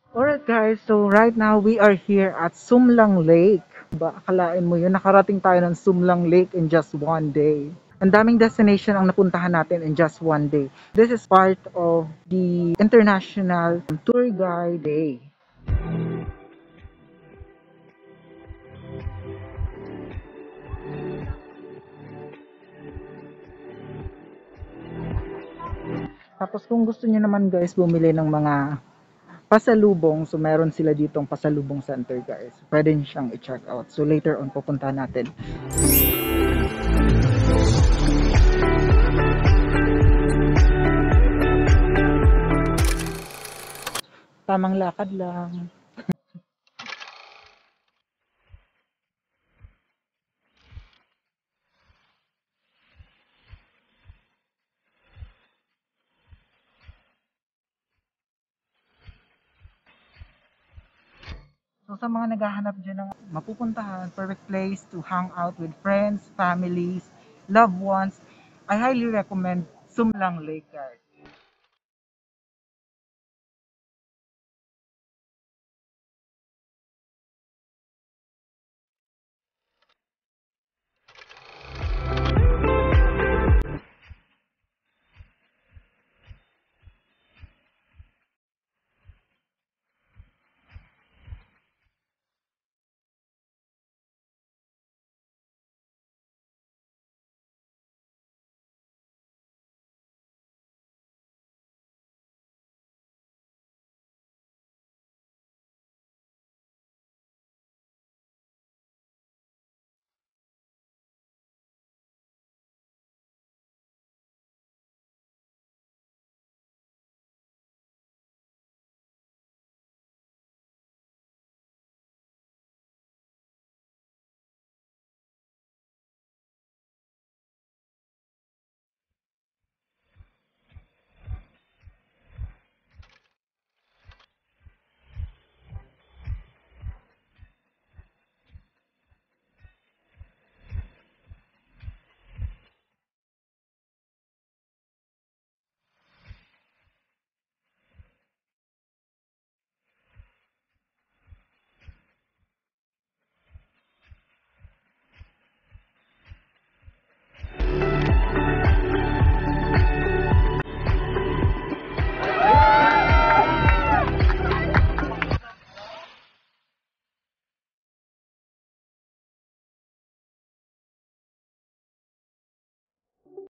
Alright guys, so right now we are here at Sumlang Lake. Ba, akalain mo yun, nakarating tayo ng Sumlang Lake in just one day. Ang daming destination ang napuntahan natin in just one day. This is part of the International Tour Guide Day. Tapos kung gusto niyo naman guys bumili ng mga pasalubong, so meron sila ditong pasalubong center guys. Pwede niyo siyang i-check out. So later on pupunta natin. Tamang lakad lang. So sa mga naghahanap dyan ng mapupuntahan, perfect place to hang out with friends, families, loved ones, I highly recommend Sumlang Lake guys.